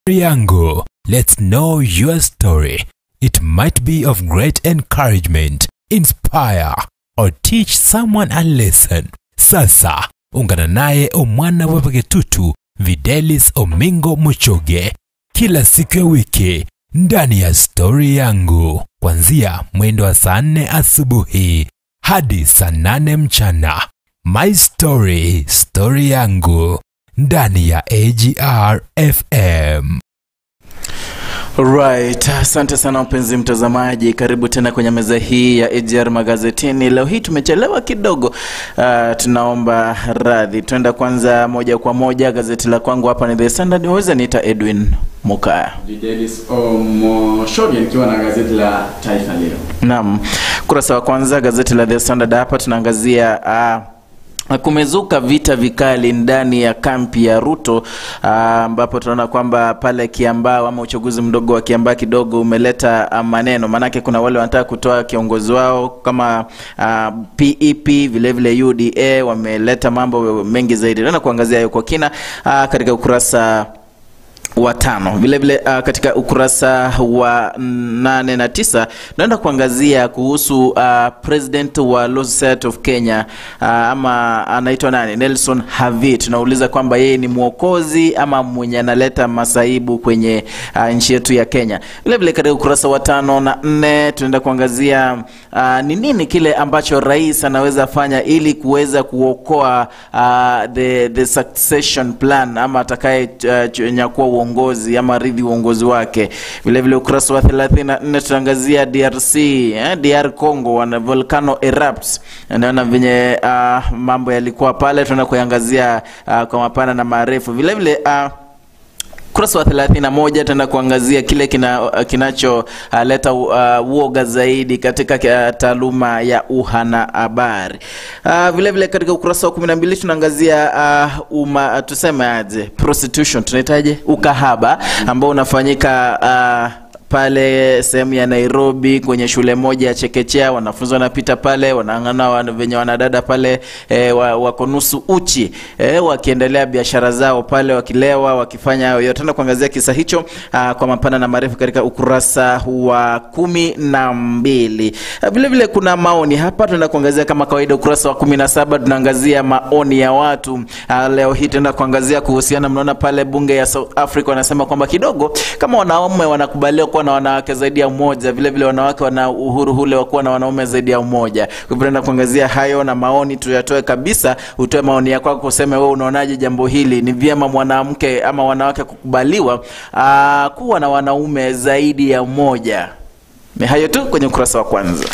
Yangu, let's know your story. It might be of great encouragement, inspire, or teach someone a lesson. Sasa, ungana naye Omwana Wapagetutu, Videlis Omingo Muchoge, kila siku ya wiki, ndani ya Story Yangu, kuanzia mwendo wa saa 4 asubuhi, hadi saa 8 mchana. My Story, Story Yangu, ndani ya AGR FM. Right, asante sana mpenzi mtazamaji, karibu tena kwenye meza hii ya AGR magazetini. Leo hii tumechelewa kidogo, tunaomba radhi. Tuenda kwanza moja kwa moja, gazeti la kwangu hapa ni The Standard. Uweza niita Edwin Mukaya. Videlis Omoshodi nikiwa na gazeti la Taifa Leo. Naam, kurasa wa kwanza gazeti la The Standard hapa tunaangazia kumezuka vita vikali ndani ya kampi ya Ruto, ambapo tunaona kwamba pale Kiambaa ama uchaguzi mdogo wa Kiambaa kidogo umeleta maneno. Manake kuna wale wanataka kutoa kiongozi wao kama PEP, vile vile UDA wameleta mambo mengi zaidi. Naona kuangazia hayo kwa kina katika ukurasa wa 5. Vile vile katika ukurasa wa 8 na 9 naenda kuangazia kuhusu president wa Law Society of Kenya, ama anaitwa nani, Nelson Havi. Tunauliza kwamba yeye ni mwokozi ama mwenye analeta masaibu kwenye nchi yetu ya Kenya. Vile vile katika ukurasa wa 5 na 4 tunaenda kuangazia ni nini kile ambacho rais anaweza fanya ili kuweza kuokoa the succession plan, ama atakaye nyakua uongozi ama ridhi uongozi wake. Vile vile ukurasa wa 34 tunaangazia DRC, DR Congo, wana volcano erupts. Naona venye mambo yalikuwa pale, tunaenda kuangazia kwa mapana na marefu. Vile vile kurasa wa 31 tena kuangazia kile kinacho leta uoga zaidi katika taaluma ya habari. Vile vile katika ukurasa wa 12 tunaangazia tuseme aje, prostitution, tunaitaje, ukahaba ambao unafanyika pale sehemu ya Nairobi kwenye shule moja ya chekechea. Wanafunzi wanapita pale, wanaangana venye wanadada pale wako nusu uchi, wakiendelea biashara zao pale, wakilewa, wakifanya yote. Tena kuangazia kisa hicho kwa mapana na marefu katika ukurasa wa 12. Vile vile kuna maoni hapa, tunaenda kuangazia kama kawaida ukurasa wa 17 tunaangazia maoni ya watu. Leo hii tunaenda kuangazia kuhusiana, mnaona pale bunge ya South Africa wanasema kwamba kidogo kama wanaume wanakubaliwa kuwa na wanawake zaidi ya mmoja, vile vile wanawake wana uhuru ule wa kuwa na wanaume zaidi ya mmoja. Kwa hivyo tunaenda kuangazia hayo na maoni tuyatoe kabisa. Utoe maoni yako kusema wewe unaonaje jambo hili, ni vyema mwanamke ama wanawake kukubaliwa kuwa na wanaume zaidi ya mmoja? Ni hayo tu kwenye ukurasa wa kwanza.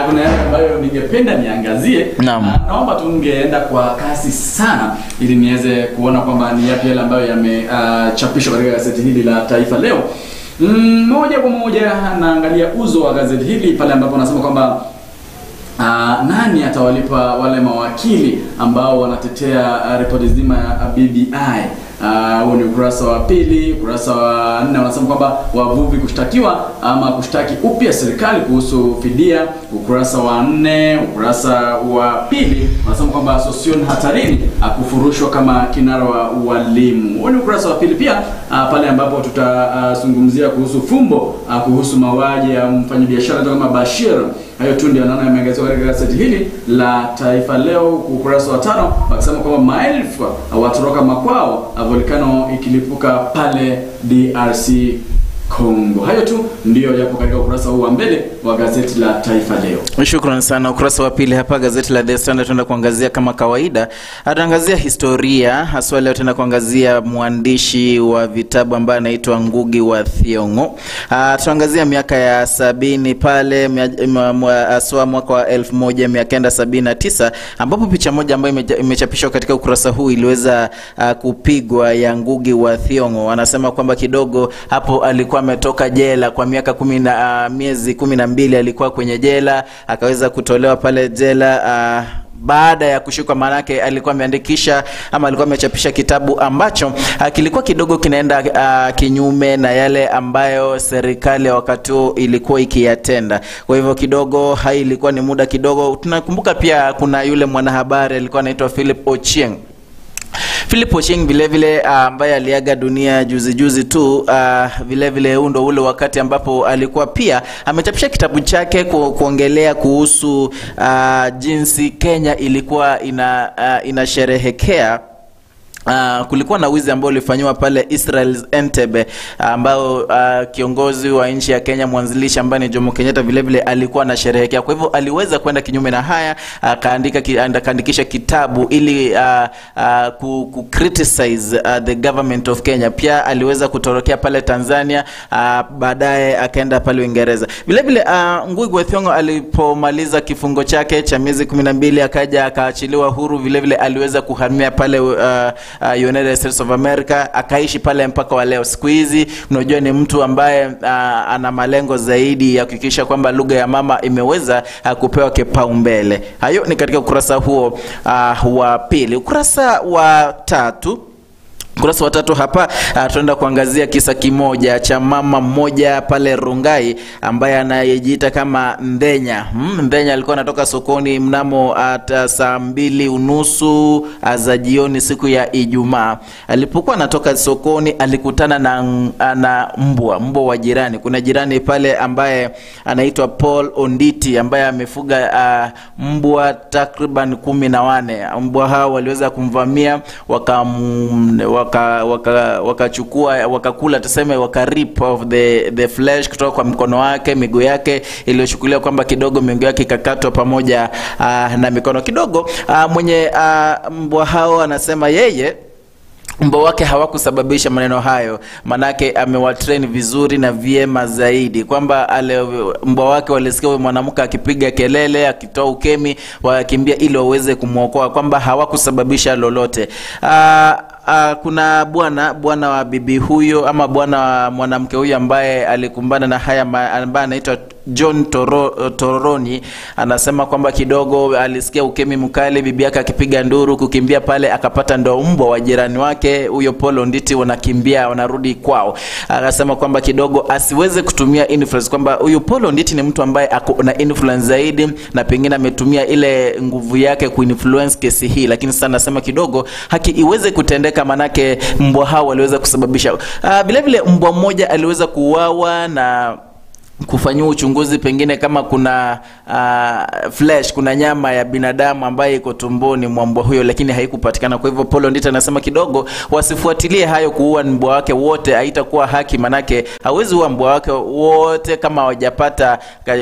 Kuna yale ambayo ningependa niangazie. Naomba tungeenda kwa kasi sana ili niweze kuona kwamba ni yapi yale ambayo yamechapishwa katika gazeti hili la Taifa Leo. Moja kwa moja naangalia uzo wa gazeti hili pale ambapo nasema kwamba nani atawalipa wale mawakili ambao wanatetea ripoti nzima ya BBI. Huo ni ukurasa wa 2. Ukurasa wa 4 wanasema kwamba wavuvi kushtakiwa ama kushtaki upya serikali kuhusu fidia. Ukurasa wa 4, ukurasa wa 2 wanasema kwamba Sosion hatarini akufurushwa kama kinara wa walimu. Huo ni ukurasa wa 2 pia, pale ambapo tutazungumzia kuhusu fumbo kuhusu mauaji ya mfanyabiashara kama Bashir. Hayo tu ndio naona yameangaziwa katika gazeti hili la Taifa Leo. Ukurasa wa 5 wakisema kwamba maelfu watoroka makwao, volcano ikilipuka pale DRC Congo. Hayo tu ndio yapo katika ukurasa huu wa mbele wa gazeti la Taifa Leo. Shukrani sana. Ukurasa wa 2 hapa gazeti la The Standard tunaenda kuangazia kama kawaida, ataangazia historia haswa. Leo tena kuangazia mwandishi wa vitabu ambaye anaitwa Ngugi wa Thiong'o. Tunaangazia miaka ya 70 pale, haswa mwaka wa 1979, ambapo picha moja ambayo imechapishwa katika ukurasa huu iliweza kupigwa ya Ngugi wa Thiong'o. Anasema kwamba kidogo hapo alikuwa ametoka jela kwa miaka miezi 12 alikuwa kwenye jela, akaweza kutolewa pale jela baada ya kushikwa. Manake alikuwa ameandikisha ama alikuwa amechapisha kitabu ambacho kilikuwa kidogo kinaenda kinyume na yale ambayo serikali wakati ilikuwa ikiyatenda. Kwa hivyo kidogo hai ilikuwa ni muda kidogo. Tunakumbuka pia kuna yule mwanahabari alikuwa anaitwa Philip Ochieng. Philip Ochieng vile ambaye aliaga dunia juzi tu, vile ndo ule wakati ambapo alikuwa pia amechapisha kitabu chake kuongelea kuhusu jinsi Kenya ilikuwa inasherehekea kulikuwa na wizi ambao ulifanywa pale Israel's Entebbe, ambao kiongozi wa nchi ya Kenya mwanzilishi ambaye ni Jomo Kenyatta vile alikuwa anasherehekea. Kwa hivyo aliweza kwenda kinyume na haya, akaandikisha kitabu ili ku criticize the government of Kenya. Pia aliweza kutorokea pale Tanzania, baadaye akaenda pale Uingereza. Vile Ngugi wa Thiong'o alipomaliza kifungo chake cha miezi 12 akaja akaachiliwa huru. Vile aliweza kuhamia pale United States of America, akaishi pale mpaka wa leo. Siku hizi unajua ni mtu ambaye ana malengo zaidi ya kuhakikisha kwamba lugha ya mama imeweza kupewa kipaumbele. Hayo ni katika ukurasa huo wa pili. Ukurasa wa tatu hapa tunaenda kuangazia kisa kimoja cha mama mmoja pale Rongai ambaye anayejiita kama Ndenya. Ndenya alikuwa anatoka sokoni mnamo saa 2:30 za jioni siku ya Ijumaa. Alipokuwa anatoka sokoni alikutana na mbwa wa jirani. Kuna jirani pale ambaye anaitwa Paul Onditi ambaye amefuga mbwa takriban 14. Mbwa hao waliweza kumvamia, wakakula tuseme wakarip of the flesh kutoka kwa mkono wake, miguu yake iliyochukuliwa kwamba kidogo miguu yake ikakatwa pamoja na mikono kidogo. Mwenye mbwa hao anasema yeye mbwa wake hawakusababisha maneno hayo, manake amewatrain vizuri na vyema zaidi, kwamba mbwa wake walisikia huyo mwanamke akipiga kelele akitoa ukemi, wakimbia ili waweze kumuokoa, kwamba hawakusababisha lolote. Kuna bwana wa bibi huyo ama bwana wa mwanamke huyo ambaye alikumbana na haya, ambaye anaitwa John Tororoni, anasema kwamba kidogo alisikia ukemi mkali, bibi yake akipiga nduru, kukimbia pale akapata ndo mbwa wa jirani wake huyo Paul Onditi wanakimbia wanarudi kwao. Anasema kwamba kidogo asiweze kutumia influence, kwamba huyo Paul Onditi ni mtu ambaye ako na influence zaidi na pengine ametumia ile nguvu yake kuinfluence kesi hii, lakini sasa anasema kidogo haki iweze kutendeka, manake mbwa hao waliweza kusababisha. Vile mbwa mmoja aliweza kuuawa na kufanywa uchunguzi pengine kama kuna flesh, kuna nyama ya binadamu ambaye iko tumboni mwa mbwa huyo, lakini haikupatikana. Kwa hivyo Paul Onditi anasema kidogo wasifuatilie hayo, kuua mbwa wake wote haitakuwa haki, manake hawezi uua mbwa wake wote kama hawajapata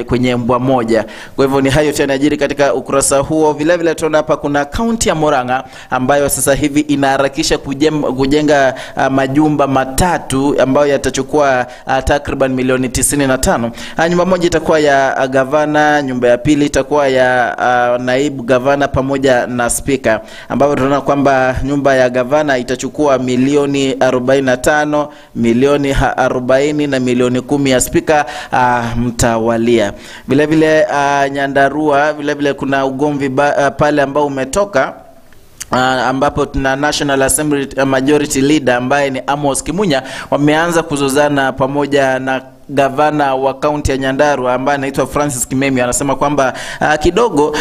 kwenye mbwa moja. Kwa hivyo ni hayo yanajiri katika ukurasa huo. Vile tunaona hapa kuna kaunti ya Murang'a ambayo sasa hivi inaharakisha kujenga majumba matatu ambayo yatachukua takriban milioni 95. Nyumba moja itakuwa ya gavana, nyumba ya pili itakuwa ya naibu gavana pamoja na speaker, ambapo tunaona kwamba nyumba ya gavana itachukua milioni 45, milioni 40 na milioni 10 ya speaker mtawalia. Vile Nyandarua vile kuna ugomvi pale ambao umetoka, ambapo tuna National Assembly Majority Leader ambaye ni Amos Kimunya wameanza kuzozana pamoja na gavana wa kaunti ya Nyandarua ambaye anaitwa Francis Kimemi. Anasema kwamba kidogo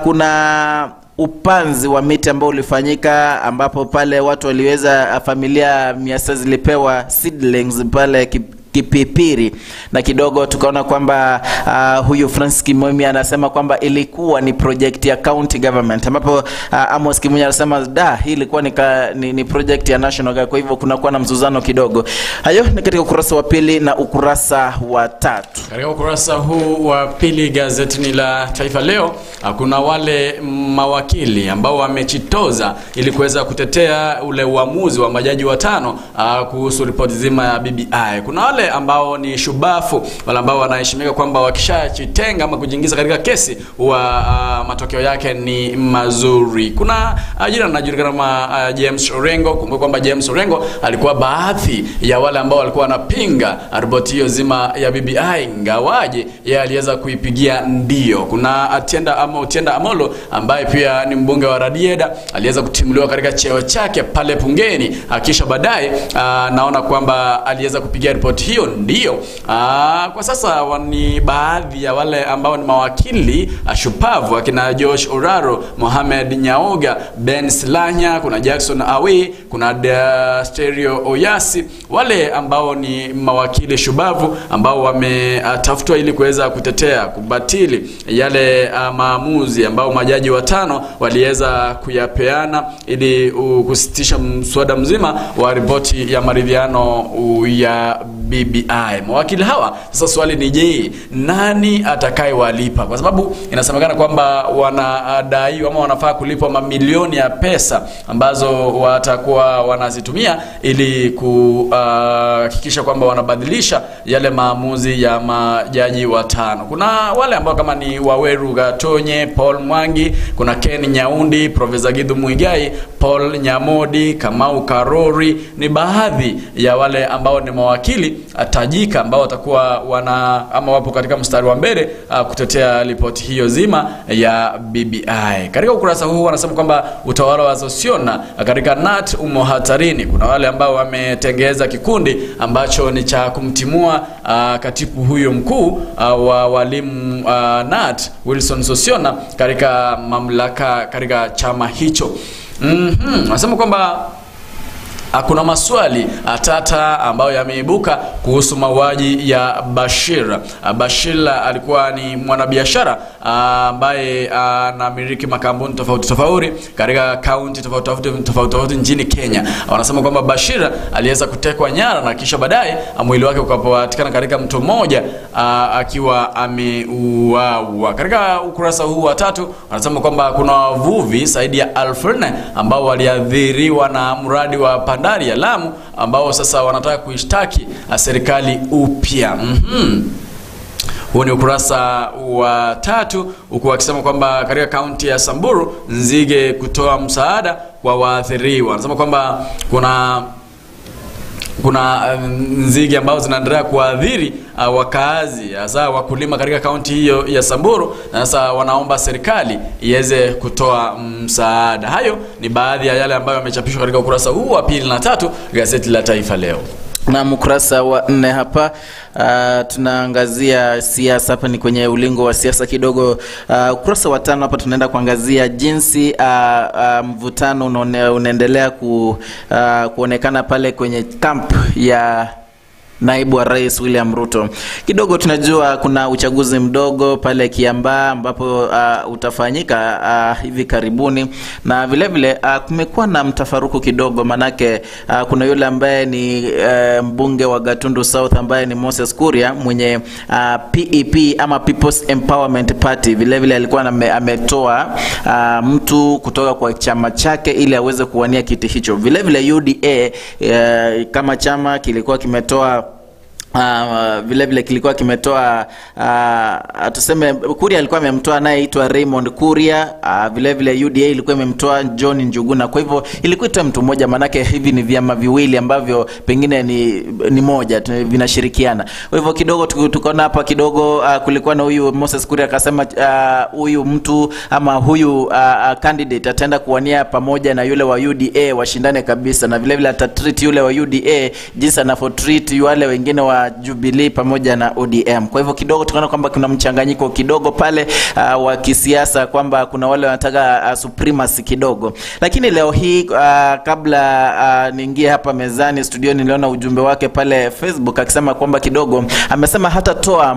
kuna upanzi wa miti ambao ulifanyika, ambapo pale watu waliweza, familia 100 zilipewa seedlings pale Kipipiri, na kidogo tukaona kwamba huyu Francis Kimemi anasema kwamba ilikuwa ni project ya county government, ambapo Amos Kimunya anasema hii ilikuwa ni project ya national government. Kwa hivyo kunakuwa na mzuzano kidogo. Hayo ni katika ukurasa wa pili na ukurasa wa tatu. Katika ukurasa huu wa pili gazetini la Taifa Leo kuna wale mawakili ambao wamechitoza ili kuweza kutetea ule uamuzi wa majaji watano kuhusu ripoti zima ya BBI. Kuna wale ambao ni shubafu, wale ambao wanaheshimika kwamba wakishachitenga ama kujiingiza katika kesi wa matokeo yake ni mazuri. Kuna jina anajulikana kama James Orengo. Kumbuka kwamba James Orengo alikuwa baadhi ya wale ambao walikuwa wanapinga ripoti hiyo zima ya BBI, ngawaje yeye aliweza kuipigia ndio. Kuna Otienda Amolo ambaye pia ni mbunge wa Radieda, aliweza kutimuliwa katika cheo chake pale bungeni, kisha baadaye naona kwamba aliweza kupigia ripoti hiyo ndio kwa sasa ni baadhi ya wale ambao ni mawakili shupavu akina Josh Oraro, Mohamed Nyaoga, Ben Slanya, kuna Jackson Awi, kuna Stereo Oyasi, wale ambao ni mawakili shupavu ambao wametafutwa ili kuweza kutetea kubatili yale maamuzi ambao majaji watano waliweza kuyapeana ili kusitisha mswada mzima wa ripoti ya maridhiano ya BBI. Mawakili hawa sasa swali ni je, nani atakayewalipa? Kwa sababu inasemekana kwamba wanadai ama wanafaa kulipwa mamilioni ya pesa ambazo watakuwa wanazitumia ili kuhakikisha kwamba wanabadilisha yale maamuzi ya majaji watano. Kuna wale ambao kama ni Waweru Gatonye, Paul Mwangi, kuna Ken Nyaundi, Professor Githu Muigai, Paul Nyamodi, Kamau Karori, ni baadhi ya wale ambao ni mawakili tajika ambao watakuwa ama wapo katika mstari wa mbele kutetea ripoti hiyo zima ya BBI. Katika ukurasa huu wanasema kwamba utawala wa Sosiona katika NAT umo hatarini. Kuna wale ambao wametengeza kikundi ambacho ni cha kumtimua katibu huyo mkuu wa walimu NAT Wilson Sosiona katika mamlaka katika chama hicho. Wanasema kwamba kuna maswali tata ambayo yameibuka kuhusu mauaji ya Bashir. Bashir alikuwa ni mwanabiashara ambaye anamiliki makampuni tofauti katika kaunti tofauti nchini Kenya. Wanasema kwamba Bashir aliweza kutekwa nyara na kisha baadaye mwili wake ukapatikana katika mto mmoja akiwa ameuawa. Katika ukurasa huu wa 3 wanasema kwamba kuna wavuvi zaidi ya 1400 ambao waliathiriwa na mradi wa bandari ya Lamu ambao sasa wanataka kuishtaki serikali upya. Huu ni ukurasa wa 3 huku wakisema kwamba katika kaunti ya Samburu Nzige kutoa msaada kwa waathiriwa. Wanasema kwamba kuna nzige ambao zinaendelea kuadhiri wakaazi hasa wakulima katika kaunti hiyo ya Samburu, na sasa wanaomba serikali iweze kutoa msaada. Hayo ni baadhi ya yale ambayo yamechapishwa katika ukurasa huu wa 2 na 3 gazeti la Taifa Leo. Na ukurasa wa 4 hapa tunaangazia siasa. Hapa ni kwenye ulingo wa siasa kidogo. Ukurasa wa 5 hapa tunaenda kuangazia jinsi mvutano unaendelea kuonekana pale kwenye camp ya naibu wa rais William Ruto. Kidogo tunajua kuna uchaguzi mdogo pale Kiambaa ambapo utafanyika hivi karibuni, na vile vile kumekuwa na mtafaruku kidogo, manake kuna yule ambaye ni mbunge wa Gatundu South ambaye ni Moses Kuria mwenye PEP ama People's Empowerment Party. Vile vile alikuwa ametoa mtu kutoka kwa chama chake ili aweze kuwania kiti hicho. Vile vile UDA kama chama kilikuwa kimetoa vile vile kilikuwa kimetoa tuseme Kuria alikuwa amemtoa naye aitwa Raymond Kuria. Vile vile UDA ilikuwa imemtoa John Njuguna. Kwa hivyo ilikuwa mtu mmoja, manake hivi ni vyama viwili ambavyo pengine ni moja vinashirikiana. Kwa hivyo kidogo tukaona hapa kidogo kulikuwa na huyu Moses Kuria akasema huyu mtu ama huyu candidate ataenda kuwania pamoja na yule wa UDA washindane kabisa, na vile vile atatreat yule wa UDA jinsi anafotreat wale wengine wa Jubilee pamoja na ODM. Kwa hivyo kidogo tukaona kwamba kuna mchanganyiko kidogo pale wa kisiasa, kwamba kuna wale wanataka supremacy kidogo. Lakini leo hii kabla niingie hapa mezani studio, niliona ujumbe wake pale Facebook akisema kwamba kidogo amesema hatatoa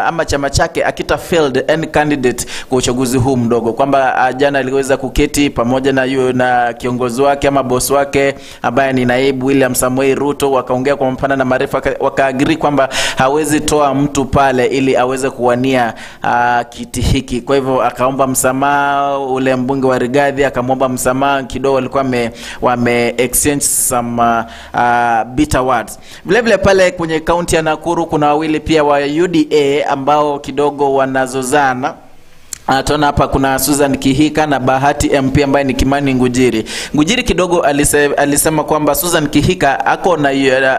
ama chama chake akita failed any candidate kwa uchaguzi huu mdogo, kwamba jana aliweza kuketi pamoja na kiongozi wake ama boss wake ambaye ni naibu William Samoei Ruto, wakaongea kwa mapana na marefu, wakaagiri kwamba hawezi toa mtu pale ili aweze kuwania kiti hiki. Kwa hivyo akaomba msamaha ule mbunge wa Rigathi, akamwomba msamaha kidogo, walikuwa wame exchange some bitter words. Vile vile pale kwenye kaunti ya Nakuru kuna wawili pia wa UDA ambao kidogo wanazozana. Tunaona hapa kuna Susan Kihika na Bahati MP ambaye ni Kimani Ngujiri. Ngujiri kidogo alisema kwamba Susan Kihika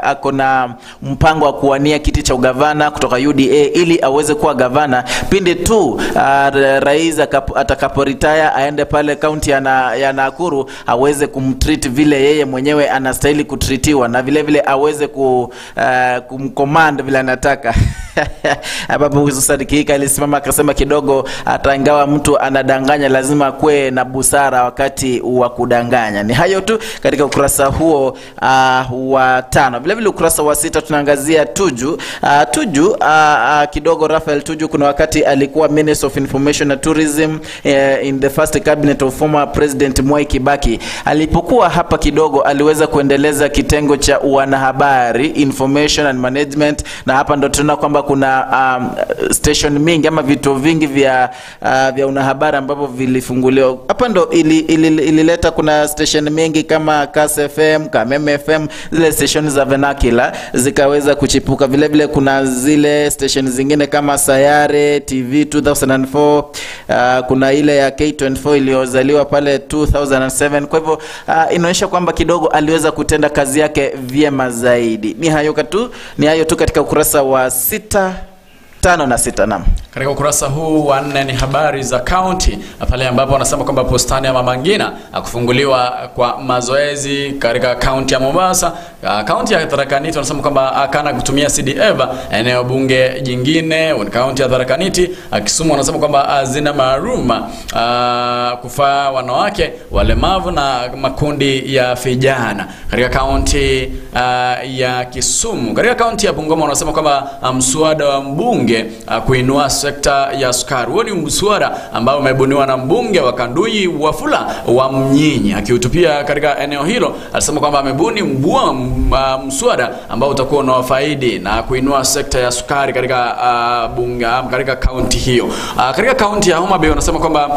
ako na mpango wa kuwania kiti cha ugavana kutoka UDA ili aweze kuwa gavana pindi tu rais atakaporetire aende pale kaunti ya Nakuru aweze kumtreat vile yeye mwenyewe anastahili kutritiwa, na vile vile aweze kumcommand vile anataka. Hapo Susan Kihika alisimama akasema kidogo ingawa mtu anadanganya lazima kwe na busara wakati wa kudanganya. Ni hayo tu katika ukurasa huo wa 5. Vile vile ukurasa wa 6 tunaangazia Tuju. Kidogo Raphael Tuju kuna wakati alikuwa Minister of Information and Tourism in the first cabinet of former President Mwai Kibaki. Alipokuwa hapa kidogo aliweza kuendeleza kitengo cha wanahabari, information and management, na hapa ndo tunaona kwamba kuna station mingi ama vituo vingi vya unahabari ambapo vilifunguliwa. Hapa ndo ilileta kuna station mingi kama Kass FM, Kameme FM, zile station za vernacular zikaweza kuchipuka. Vile vile kuna zile station zingine kama Sayare TV 2004, kuna ile ya K24 iliyozaliwa pale 2007. Kwa hivyo inaonyesha kwamba kidogo aliweza kutenda kazi yake vyema zaidi. Ni hayo tu katika ukurasa wa 5 na 6. Naam. Katika ukurasa huu wa 4 ni habari za county, pale ambapo wanasema kwamba postani ya Mama Ngina kufunguliwa kwa mazoezi katika county ya Mombasa. County ya Tharaka Nithi wanasema kwamba akana kutumia CDF eneo bunge jingine. County ya Tharaka Nithi Kisumu wanasema kwamba zina maruma kufaa wanawake, walemavu na makundi ya vijana. Katika county ya Kisumu, katika county ya Bungoma wanasema kwamba mswada wa mbunge kuinua sekta ya sukari. Huo ni mswada ambao umebuniwa na mbunge wa Kanduyi Wafula wa Mnyinyi. Akihutubia katika eneo hilo alisema kwamba amebuni mswada ambao utakuwa unawafaidi na kuinua sekta ya sukari katika kaunti hiyo. Katika kaunti ya Homa Bay wanasema kwamba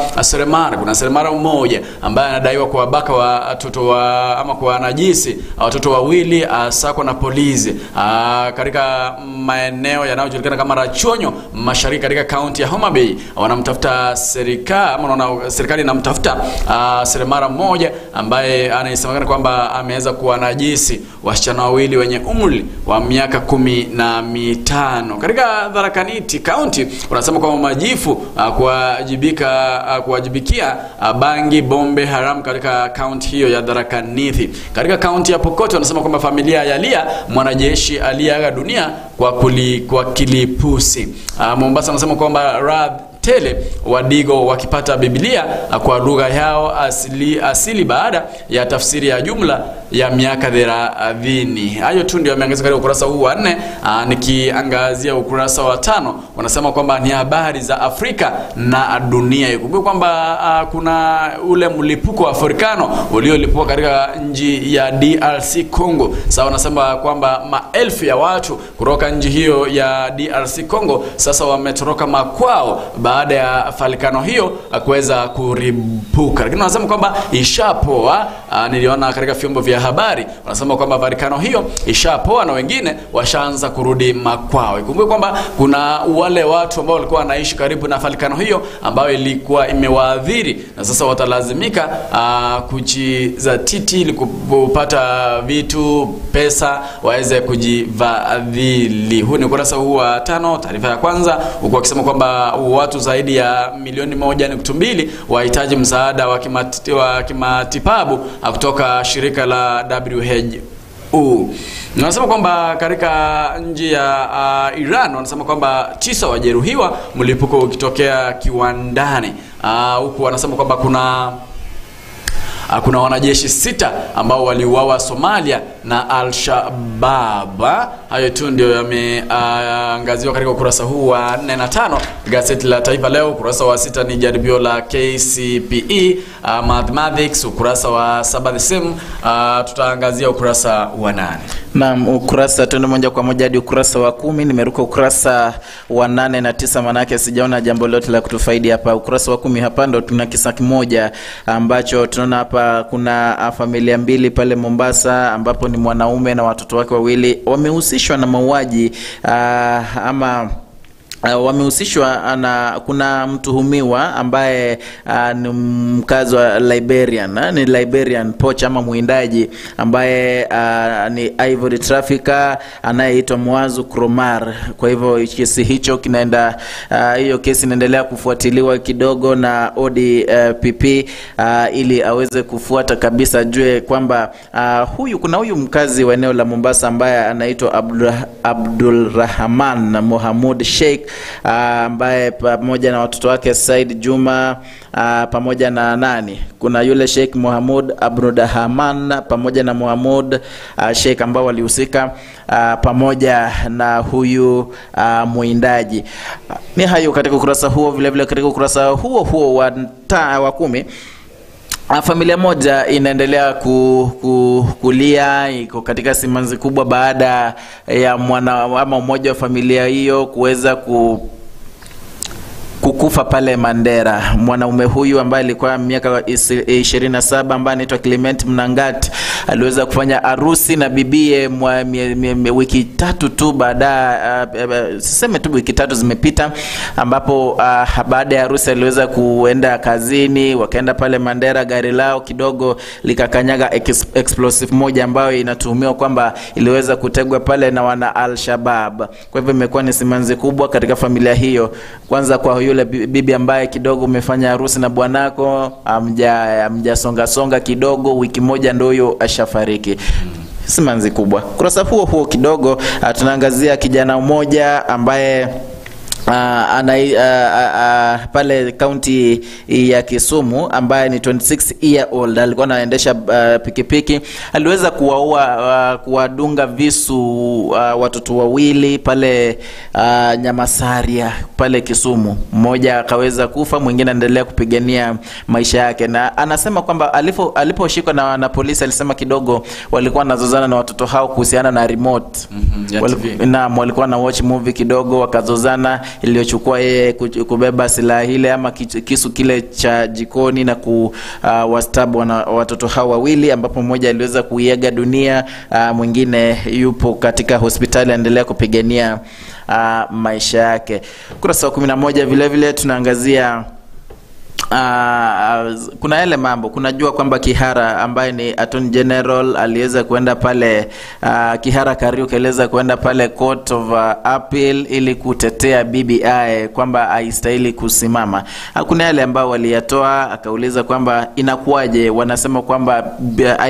kuna seremala mmoja ambaye anadaiwa kuwabaka watoto ama kuwanajisi watoto wawili sakwa na polisi katika maeneo yanayojulikana kama Rachonyo Mashariki katika kaunti ya Homa Bay. Wanamtafuta serikali inamtafuta seremala mmoja ambaye anasemekana kwamba ameweza kuwanajisi wasichana wawili wenye umri wa miaka 15. Katika Tharaka Nithi County wanasema kwamba majifu kuwajibikia bangi bombe haram katika kaunti hiyo ya Tharaka Nithi. Katika kaunti ya Pokot wanasema kwamba familia ya Lia mwanajeshi aliaga dunia kwa kilipusi. Mombasa wanasema kwamba tele wadigo wakipata Biblia kwa lugha yao asili baada ya tafsiri ya jumla ya miaka 30. Hayo tu ndio yameangazwa katika ukurasa huu wa 4. Nikiangazia ukurasa wa 5 wanasema kwamba ni habari za Afrika na dunia. Ikumbuke kwamba kuna ule mlipuko wa Afrikano uliolipuka katika nchi ya DRC Congo. Sasa wanasema kwamba maelfu ya watu kutoka nchi hiyo ya DRC Congo sasa wametoroka makwao baada ya Afrikano hiyo kuweza kuripuka. Lakini wanasema kwamba ishapoa. Niliona katika vyombo vya habari wanasema kwamba Afrikano hiyo ishapoa na wengine washaanza kurudi makwao. Ikumbuke kwamba kuna wale watu ambao walikuwa wanaishi karibu na Afrikano hiyo ambayo ilikuwa imewaadhiri na sasa watalazimika kujizatiti ili kupata vitu, pesa, waweze kujivadhili. Huu ni ukurasa huu wa 5. Taarifa ya kwanza huko wakisema kwamba watu zaidi ya milioni 1.2 wahitaji msaada wa kimatibabu kutoka shirika la WHO. Wanasema kwamba katika nchi ya Iran wanasema kwamba 9 wajeruhiwa mlipuko ukitokea kiwandani. Huku wanasema kwamba kuna wanajeshi 6 ambao waliuawa Somalia na Al-Shabaab. Hayo tu ndio yameangaziwa katika ukurasa huu wa 4 na 5 gazeti la Taifa Leo. Ukurasa wa 6 ni jaribio la KCPE Mathematics. Ukurasa wa 7 the same. Tutaangazia ukurasa wa 8. Naam, ukurasa tuende moja kwa moja hadi ukurasa wa 10. Nimeruka ukurasa wa 8 na 9 manake sijaona jambo lote la kutufaidi hapa. Ukurasa wa 10 hapa ndo tuna kisa kimoja ambacho tunaona hapa kuna familia mbili pale Mombasa ambapo ni mwanaume na watoto wake wawili wamehusishwa na mauaji ama wamehusishwa na kuna mtuhumiwa ambaye ni mkazi wa ni Liberian poach ama muindaji ambaye ni ivory trafficker anayeitwa Muazu Kromar. Kwa hivyo kesi hicho kinaenda hiyo kesi inaendelea kufuatiliwa kidogo na ODPP ili aweze kufuata kabisa, jue kwamba kuna huyu mkazi wa eneo la Mombasa ambaye anaitwa Abdulrahman Mohamud Sheikh ambaye pamoja na watoto wake Said Juma pamoja na nani, kuna yule Sheikh Mohamud Abdulrahman pamoja na Mohamud Sheikh ambao walihusika pamoja na huyu muindaji. Ni hayo katika ukurasa huo. Vile vile katika ukurasa huo wa 10, familia moja inaendelea kulia, iko katika simanzi kubwa baada ya mmoja wa familia hiyo kuweza kukufa pale Mandera. Mwanaume huyu ambaye alikuwa miaka 27 ambaye anaitwa Clement Mnangat aliweza kufanya harusi na bibie wiki 3 tu baada, siseme tu wiki 3 zimepita, ambapo baada ya harusi aliweza kuenda kazini, wakaenda pale Mandera, gari lao kidogo likakanyaga explosive moja ambayo inatuhumiwa kwamba iliweza kutegwa pale na wana Al-Shabaab. Kwa hivyo imekuwa ni simanzi kubwa katika familia hiyo. Kwanza kwa yule bibi ambaye kidogo umefanya harusi na bwanako, songa kidogo, wiki moja ndio huyo ashafariki. Simanzi kubwa. Kurasa huo kidogo tunaangazia kijana mmoja ambaye pale county ya Kisumu ambaye ni 26 year old. Alikuwa anaendesha pikipiki, aliweza kuwadunga visu watoto wawili pale Nyamasaria pale Kisumu. Mmoja akaweza kufa, mwingine anaendelea kupigania maisha yake, na anasema kwamba aliposhikwa na polisi alisema kidogo walikuwa wanazozana na watoto hao kuhusiana na remote. Walikuwa na watch movie kidogo, wakazozana, iliyochukua yeye kubeba silaha ile ama kisu kile cha jikoni na kuwastabu watoto hao wawili, ambapo mmoja aliweza kuiaga dunia, mwingine yupo katika hospitali anaendelea kupigania maisha yake. Kurasa wa 11 vile vile tunaangazia kuna yale mambo, kunajua kwamba Kihara ambaye ni Attorney General aliweza kuenda pale Kihara Kariuki aliweza kuenda pale Court of Appeal ili kutetea BBI kwamba haistahili kusimama. Kuna yale ambao waliyatoa, akauliza kwamba inakuwaje wanasema kwamba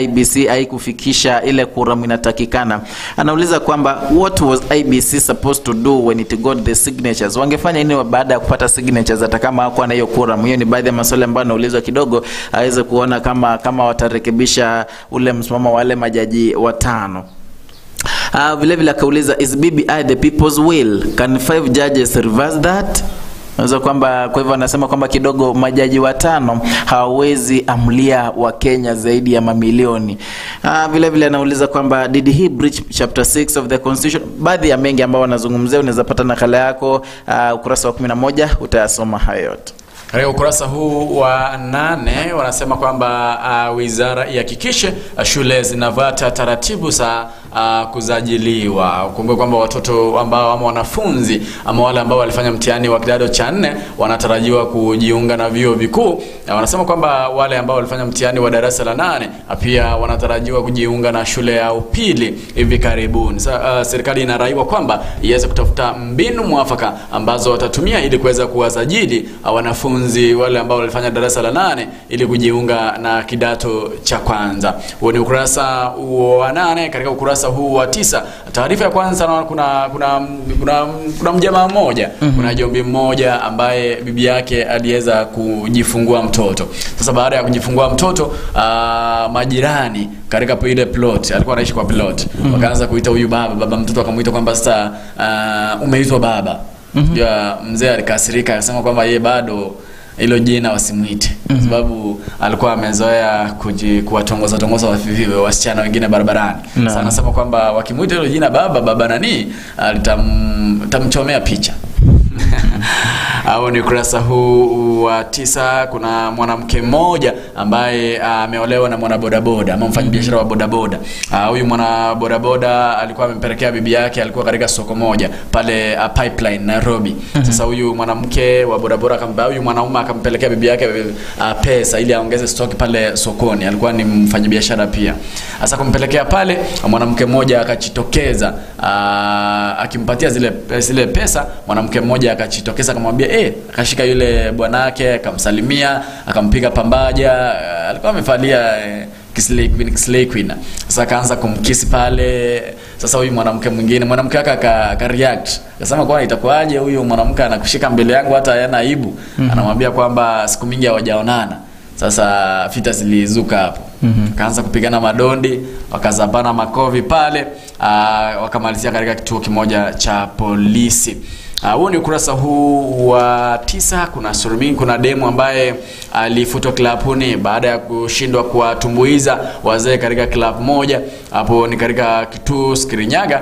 IBC haikufikisha ile quorum inatakikana. Anauliza kwamba what was IBC supposed to do when it got the signatures? Wangefanya nini baada ya kupata signatures hata kama hakuwa na hiyo quorum? Hiyo ni baadhi ya maswali ambayo anaulizwa kidogo aweze kuona kama watarekebisha ule msimamo wale majaji 5. Vile vile akauliza, is BBI the people's will? Can 5 judges reverse that? Naweza kwamba kwa hivyo anasema kwamba kidogo majaji 5 hawawezi amlia wa Kenya zaidi ya mamilioni. Vile vile anauliza kwamba did he breach chapter 6 of the constitution? Baadhi ya mengi ambao wanazungumzia, unaweza pata nakala yako ukurasa wa 11 utayasoma hayo yote. Katika ukurasa huu wa 8 wanasema kwamba wizara ihakikishe shule zinafuata taratibu za kuzajiliwa. Kumbuka kwamba watoto ambao ama wanafunzi ama wale ambao walifanya mtihani wa kidato cha 4 wanatarajiwa kujiunga na vyuo vikuu. Wanasema kwamba wale ambao walifanya mtihani wa darasa la 8 pia wanatarajiwa kujiunga na shule ya upili hivi karibuni. Serikali inaraiwa kwamba iweze kutafuta mbinu mwafaka ambazo watatumia ili kuweza kuwasajili wanafunzi wale ambao walifanya darasa la 8 ili kujiunga na kidato cha kwanza. Huo ni ukurasa wa 8. Katika ukurasa huu wa 9, taarifa ya kwanza, kuna mjamaa mmoja, kuna jombi mmoja ambaye bibi yake aliweza kujifungua mtoto. Sasa baada ya kujifungua mtoto, majirani katika ile plot, alikuwa anaishi kwa plot, wakaanza kuita huyu baba mtoto, akamuita kwamba sasa umeitwa baba. Ya mzee alikasirika, akasema kwamba yeye bado hilo jina wasimuite, sababu alikuwa amezoea kuwatongoza wasichana wengine barabarani. Sasa anasema kwamba wakimuita hilo jina baba nani, alitamchomea picha. Au ni ukurasa huu wa 9. Kuna mwanamke mmoja ambaye ameolewa na mwana bodaboda ama mfanyabiashara wa bodaboda. Huyu mwana bodaboda alikuwa amempelekea bibi yake, alikuwa katika soko moja pale Pipeline Nairobi. Sasa huyu mwanamke wa bodaboda huyu mwanaume akampelekea bibi yake pesa ili aongeze stock pale sokoni. Alikuwa ni mfanyabiashara pia. Sasa kumpelekea pale, mwanamke mmoja akajitokeza akimpatia zile pesa. Mwanamke mmoja akajitokeza akamwambia akashika yule bwanake akamsalimia, akampiga pambaja. Alikuwa amevalia Kisley Queen. Sasa akaanza kumkisi pale. Sasa huyu mwanamke wake akareact. Akasema kwa itakuaje huyu mwanamke anakushika mbele yangu hata hayana aibu. Anamwambia kwamba siku mingi hawajaonana. Sasa vita zilizuka hapo. Kaanza kupigana madondi, wakazabana makovi pale, wakamalizia katika kituo kimoja cha polisi. Huo ni ukurasa huu wa 9. Kuna Surming, kuna demo ambaye alifutwa klabuni baada ya kushindwa kuwatumbuiza wazee katika club moja. Hapo ni katika kituo Kirinyaga.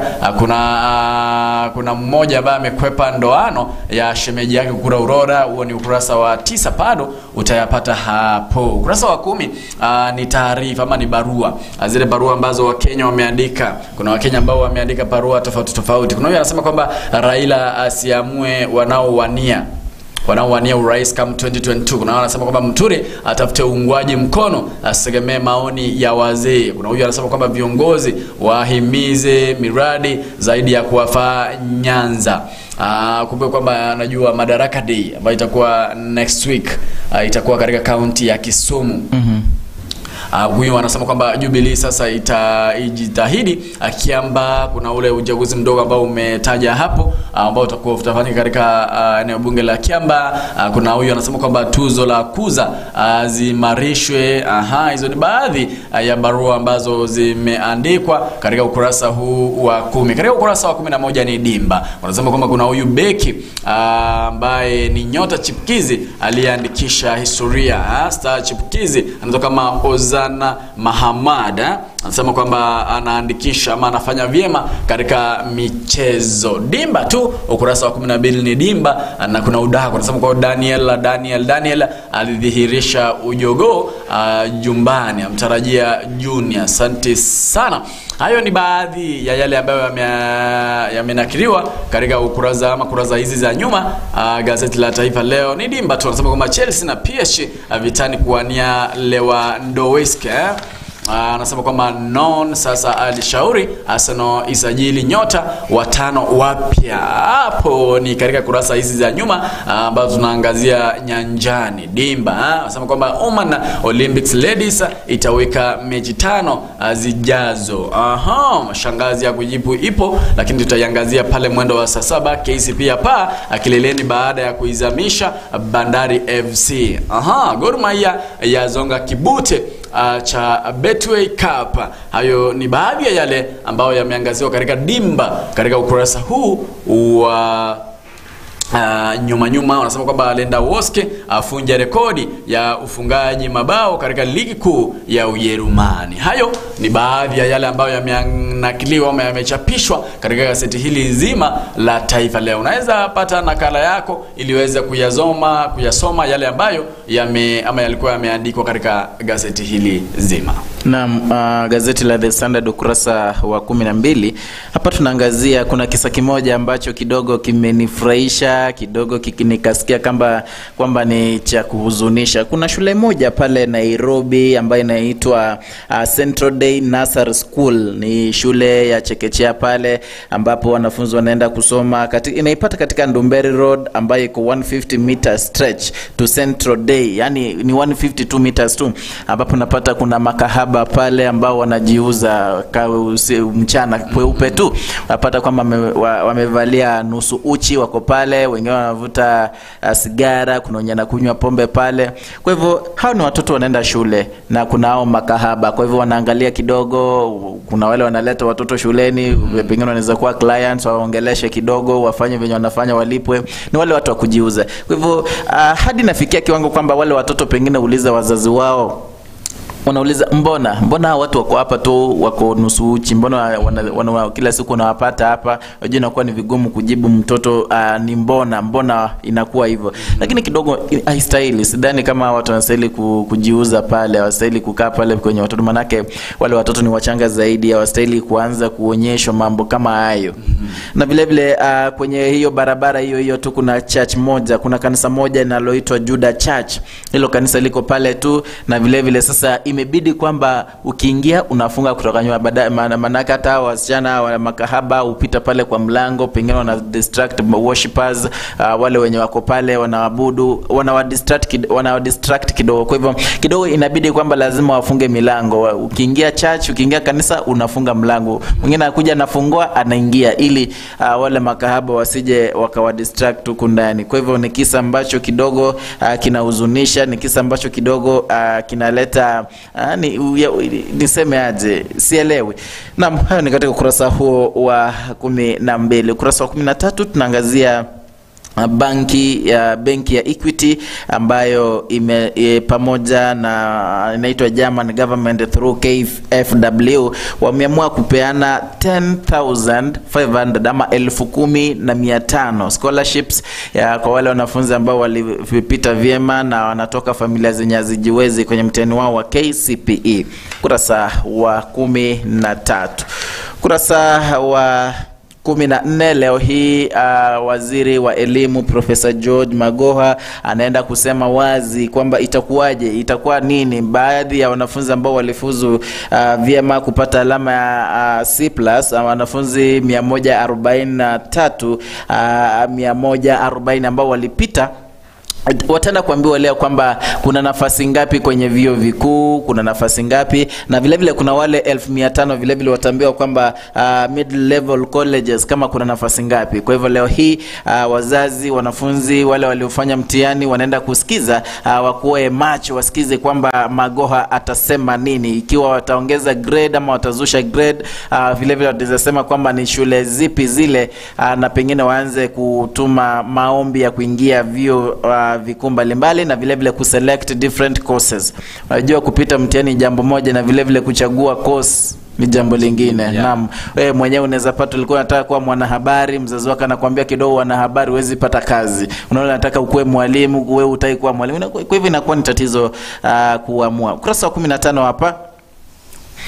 Kuna mmoja ambaye amekwepa ndoano ya shemeji yake kura Aurora. Huo ni ukurasa wa 9, bado utayapata hapo. Ukurasa wa 10 ni taarifa ama ni barua. Zile barua ambazo Wakenya wameandika. Kuna Wakenya ambao wameandika barua tofauti. Kuna yule anasema kwamba Raila asiamue wanaowania urais kama 2022. Kuna wanasema kwamba Muturi atafute uungwaji mkono, asitegemee maoni ya wazee. Kuna huyu anasema kwamba viongozi wahimize miradi zaidi ya kuwafaa Nyanza. Kumbe kwamba anajua Madaraka Day ambayo itakuwa next week, itakuwa katika kaunti ya Kisumu. Huyu anasema kwamba Jubilee sasa itajitahidi Kiamba. Kuna ule uchaguzi mdogo ambao umetaja hapo ambao utakuwa utafanyika katika eneo bunge la Kiamba. Kuna huyu anasema kwamba tuzo la kuza zimarishwe. Hizo ni baadhi ya barua ambazo zimeandikwa katika ukurasa huu wa 10. Katika ukurasa wa 11 ni dimba. Wanasema kwamba kuna huyu beki ambaye ni nyota chipukizi aliyeandikisha historia. Star chipukizi anatoka kama Ozana Mahamada. Anasema kwamba anaandikisha ama anafanya vyema katika michezo. Dimba tu ukurasa wa 12 ni dimba, na kuna udaha. Anasema kwa Daniel alidhihirisha ujogo jumbani, amtarajia Junior. Asante sana. Hayo ni baadhi ya yale ambayo yamenakiliwa katika kurasa hizi za nyuma. Gazeti la Taifa Leo ni dimba tu. Anasema kwamba Chelsea na PSG vitani kuwania Lewandowski. Anasema kwamba sasa alishauri Arsenal isajili nyota 5 wapya. Hapo ni katika kurasa hizi za nyuma ambazo tunaangazia nyanjani. Dimba anasema kwamba Oman Olympics Ladies itaweka mechi 5 zijazo. Mashangazi ya kujibu ipo, lakini tutaiangazia pale mwendo wa saa 7. KCP hapa akileleni baada ya kuizamisha Bandari FC. Gor Mahia yazonga kibute cha Betway Cup. Hayo ni baadhi ya yale ambayo yameangaziwa katika dimba katika ukurasa huu wa nyuma. Wanasema kwamba Lewandowski afunja rekodi ya ufungaji mabao katika ligi kuu ya Ujerumani. Hayo ni baadhi ya yale ambayo yamenakiliwa ama yamechapishwa katika gazeti hili zima la Taifa Leo. Unaweza pata nakala yako ili uweze kuyasoma yale ambayo yalikuwa yameandikwa katika gazeti hili zima. Naam, gazeti la The Standard ukurasa wa 12. Hapa tunaangazia kuna kisa kimoja ambacho kidogo kimenifurahisha, kidogo kikinikasikia kwamba ni cha kuhuzunisha. Kuna shule moja pale Nairobi ambayo inaitwa Central Day Nursery School. Ni shule ya chekechea pale ambapo wanafunzi wanaenda kusoma. Inaipata katika Ndumberi Road ambayo iko 150 meter stretch to Central Day. Yani ni 152 meters tu, ambapo napata kuna makahaba pale ambao wanajiuza mchana kweupe tu. Napata kwamba wamevalia nusu uchi, wako pale, wengine wanavuta sigara, kuna wenye wanakunywa pombe pale. Kwa hivyo hao ni watoto wanaenda shule na kuna hao makahaba. Kwa hivyo wanaangalia kidogo, kuna wale wanaleta watoto shuleni, pengine wanaweza kuwa clients, waongeleshe kidogo, wafanye venye wanafanya, walipwe. Ni wale watu wa kujiuza. Kwa hivyo hadi nafikia kiwango kwamba wale watoto pengine uliza wazazi wao wanauliza mbona watu wako hapa tu wako nusu uchi, mbona kila siku wanawapata hapa. Unajua inakuwa ni vigumu kujibu mtoto ni mbona inakuwa hivyo. Lakini kidogo haistahili. Sidhani kama watu wanastahili kujiuza pale, hawastahili kukaa pale kwenye watoto, manake wale watoto ni wachanga zaidi, hawastahili kuanza kuonyeshwa mambo kama hayo. Na vile vile kwenye hiyo barabara hiyo tu kuna church moja, kuna kanisa moja linaloitwa Judah Church. Hilo kanisa liko pale tu, na vile vile sasa imebidi kwamba ukiingia unafunga kutoka nyuma, manaka hata wasichana wa makahaba upita pale kwa mlango, pengine wana distract worshipers, wale wenye wako pale wanaabudu, wana distract kidogo. Kwa hivyo kidogo inabidi kwamba lazima wafunge milango. Ukiingia church, ukiingia kanisa unafunga mlango. Mwingine anakuja anafungua anaingia, ili wale makahaba wasije wakawa distract huko ndani. Kwa hivyo ni kisa ambacho kidogo kinahuzunisha, ni kisa ambacho kidogo kinaleta niseme aje, sielewi. Naam, hayo ni katika ukurasa huo wa 12. Ukurasa wa 13 tunaangazia benki ya Equity ambayo pamoja na inaitwa German government through KfW wameamua kupeana 10,500 ama 10,500 scholarships kwa wale wanafunzi ambao walipita vyema na wanatoka familia zenye hazijiwezi kwenye mtihani wao wa KCPE. Kurasa wa 13. Kurasa wa 14 leo hii waziri wa elimu Professor George Magoha anaenda kusema wazi kwamba itakuwa nini baadhi ya wanafunzi ambao walifuzu vyema kupata alama ya C+ wanafunzi 140 ambao walipita. Wataenda kuambiwa leo kwamba kuna nafasi ngapi kwenye vyuo vikuu, kuna nafasi ngapi, na vile vile kuna wale 1500 vile vile wataambiwa kwamba mid level colleges kama kuna nafasi ngapi. Kwa hivyo leo hii wazazi, wanafunzi wale waliofanya mtihani wanaenda kusikiza, wakuwe macho wasikize kwamba Magoha atasema nini, ikiwa wataongeza grade ama watazusha grade. Vile vile watasema kwamba ni shule zipi zile, na pengine waanze kutuma maombi ya kuingia vyuo vikuu mbalimbali, na vile vile kuselect different courses. Unajua kupita mtihani jambo moja, na vile vile kuchagua course ni jambo lingine. Yeah. Naam, wewe mwenyewe unaweza pata ulikuwa unataka kuwa mwanahabari, mzazi wako anakuambia kidogo wanahabari huwezi pata kazi. Unaona unataka ukue mwalimu, wewe utaki kuwa mwalimu. Kwa hivyo inakuwa ni tatizo kuamua. Ukurasa wa 15 hapa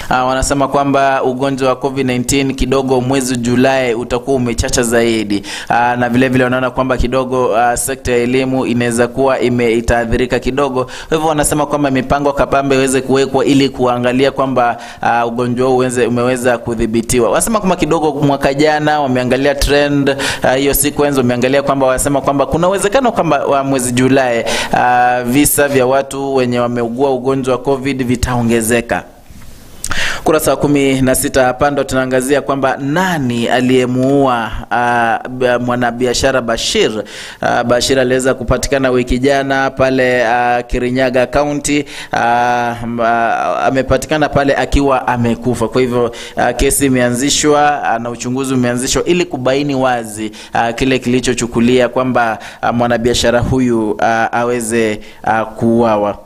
wanasema kwamba ugonjwa wa COVID-19 kidogo mwezi Julai utakuwa umechacha zaidi, na vile vile wanaona kwamba kidogo sekta ya elimu inaweza kuwa itaathirika kidogo. Kwa hivyo wanasema kwamba mipango kabambe iweze kuwekwa ili kuangalia kwamba ugonjwa huu umeweza kudhibitiwa. Wanasema kwamba kidogo mwaka jana wameangalia trend hiyo sequence, wameangalia kwamba wanasema kwamba kuna uwezekano kwamba mwezi Julai visa vya watu wenye wameugua ugonjwa wa COVID vitaongezeka. Kurasa wa 16 hapa ndo tunaangazia kwamba nani aliyemuua mwanabiashara Bashir. Bashir aliweza kupatikana wiki jana pale Kirinyaga County. Amepatikana pale akiwa amekufa. Kwa hivyo kesi imeanzishwa na uchunguzi umeanzishwa ili kubaini wazi kile kilichochukulia kwamba mwanabiashara huyu aweze kuuawa.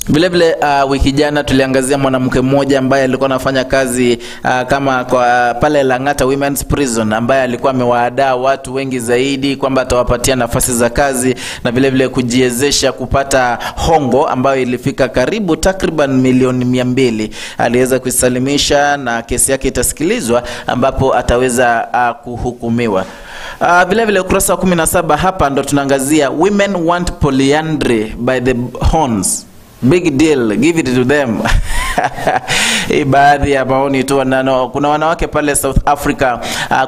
Vile vile wiki jana tuliangazia mwanamke mmoja ambaye alikuwa anafanya kazi kama kwa pale Lang'ata Women's Prison, ambaye alikuwa amewaadaa watu wengi zaidi kwamba atawapatia nafasi za kazi na vile vile kujiezesha kupata hongo ambayo ilifika karibu takriban milioni 200. Aliweza kusalimisha na kesi yake itasikilizwa ambapo ataweza kuhukumiwa. Vile vile ukurasa wa 17 hapa ndo tunaangazia women want polyandry by the horns. Big deal, give it to them. Baadhi ya maoni tu. Kuna wanawake pale South Africa,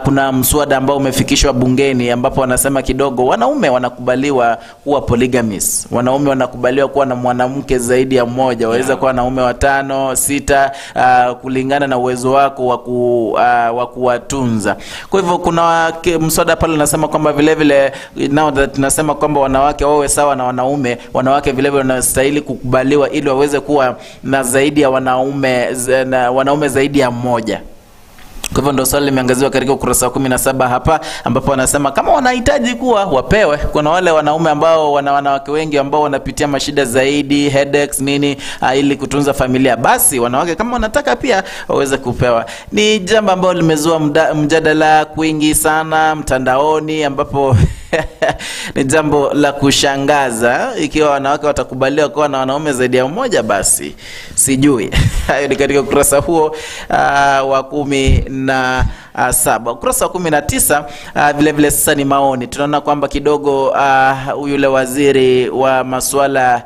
kuna mswada ambao umefikishwa bungeni ambapo wanasema kidogo wanaume wanakubaliwa kuwa polygamous. Wanaume wanakubaliwa kuwa na mwanamke zaidi ya mmoja. Waweza kuwa na wanaume 5, 6 kulingana na uwezo wako wa kuwatunza. Kwa hivyo kuna mswada pale unasema kwamba vile vile now that tunasema kwamba wanawake wawe sawa na wanaume, wanawake vile vile wanastahili kukubaliwa ili waweze kuwa na zaidi ya wanaume zaidi ya mmoja. Kwa hivyo ndio swali limeangaziwa katika ukurasa wa 17 hapa, ambapo wanasema kama wanahitaji kuwa wapewe. Kuna wale wanaume ambao wana wanawake wengi ambao wanapitia mashida zaidi, headaches nini, ili kutunza familia, basi wanawake kama wanataka pia waweze kupewa. Ni jambo ambalo limezua mjadala kwingi sana mtandaoni, ambapo ni jambo la kushangaza. Ikiwa wanawake watakubaliwa kuwa na wanaume zaidi ya mmoja, basi sijui. Hayo ni katika ukurasa huo wa 17. Ukurasa wa 19 vile vile sasa ni maoni. Tunaona kwamba kidogo yule waziri wa masuala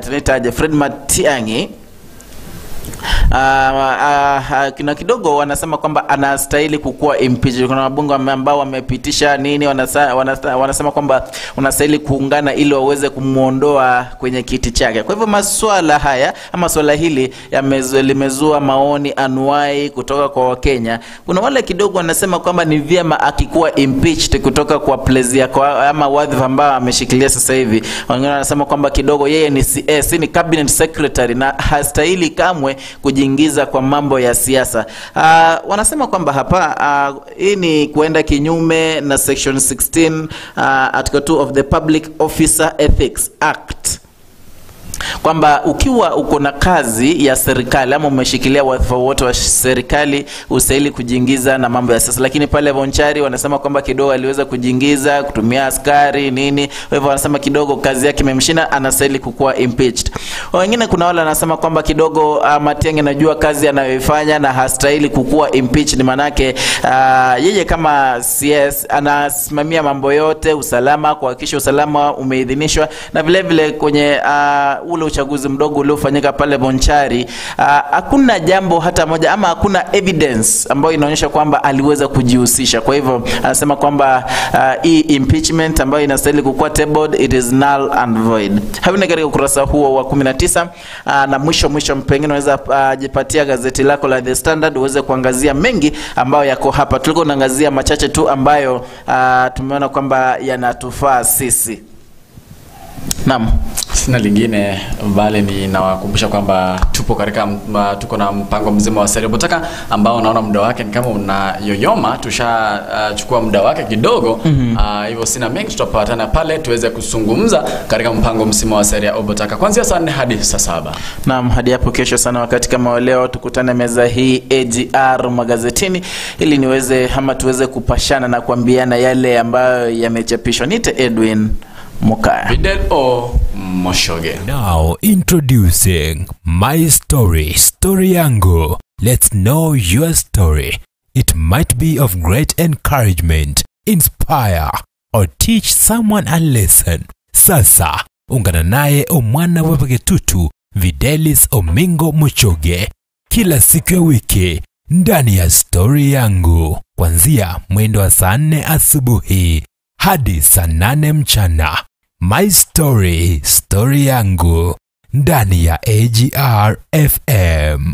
tunaitaje, Fred Matiang'i, kina kidogo wanasema kwamba anastahili kukua impeached. Kuna wabunge ambao wamepitisha nini, wanasema kwamba unastahili kuungana ili waweze kumuondoa kwenye kiti chake. Kwa hivyo masuala haya ama swala hili limezua maoni anuai kutoka kwa Wakenya. Kuna wale kidogo wanasema kwamba ni vyema akikuwa impeached kutoka kwa place yake ama wadhifa ambao ameshikilia sasa hivi. Wengine wanasema kwamba kidogo yeye ni CS, ni cabinet secretary, na hastahili kamwe kujiingiza kwa mambo ya siasa. Wanasema kwamba hapa hii ni kuenda kinyume na section 16 article 2 of the Public Officer Ethics Act, kwamba ukiwa uko na kazi ya serikali ama umeshikilia wadhifa wote wa serikali ustahili kujiingiza na mambo ya siasa. Lakini pale Bonchari wanasema kwamba kidogo aliweza kujiingiza kutumia askari nini, kwa hivyo wanasema kidogo kazi yake imemshinda, anastahili kukuwa impeached. Wengine kuna wale wanasema kwamba kidogo Matiang'i anajua kazi anayoifanya na hastahili kukuwa impeached, manake yeye kama CS anasimamia mambo yote, usalama, kuhakikisha usalama umeidhinishwa, na vile vile kwenye ule uchaguzi mdogo uliofanyika pale Bonchari, hakuna jambo hata moja ama hakuna evidence ambayo inaonyesha kwamba aliweza kujihusisha. Kwa hivyo anasema kwamba hii impeachment ambayo inastahili kukuwa tabled, it is null and void. Hapo ni katika ukurasa huo wa 19. Na mwisho pengine unaweza jipatia gazeti lako la The Standard uweze kuangazia mengi ambayo yako hapa. Tulikuwa tunaangazia machache tu ambayo tumeona kwamba yanatufaa sisi. Naam, sina lingine bali ni nawakumbusha kwamba tuko na mpango mzima wa Seria Botaka ambao naona muda wake ni kama unayoyoma, tushachukua muda wake kidogo. Hivyo sina mengi, tutapatana pale tuweze kuzungumza katika mpango mzima wa Seria Botaka kuanzia saa 4 hadi saa 7. Naam, hadi hapo kesho sana wakati kama leo tukutane meza hii AGR magazetini ili tuweze kupashana na kuambiana yale ambayo yamechapishwa. Nite Edwin Mukaya. Bidel o Moshoge. Now introducing My Story Yangu. Let's know your story. It might be of great encouragement, inspire, or teach someone a lesson. Sasa, ungana naye Omwana Webegetutu Videlis Omingo Moshoge kila siku ya wiki ndani ya Story Yangu, kuanzia mwendo wa saa 4 asubuhi hadi saa 8 mchana. My Story Yangu ndani ya AGR FM.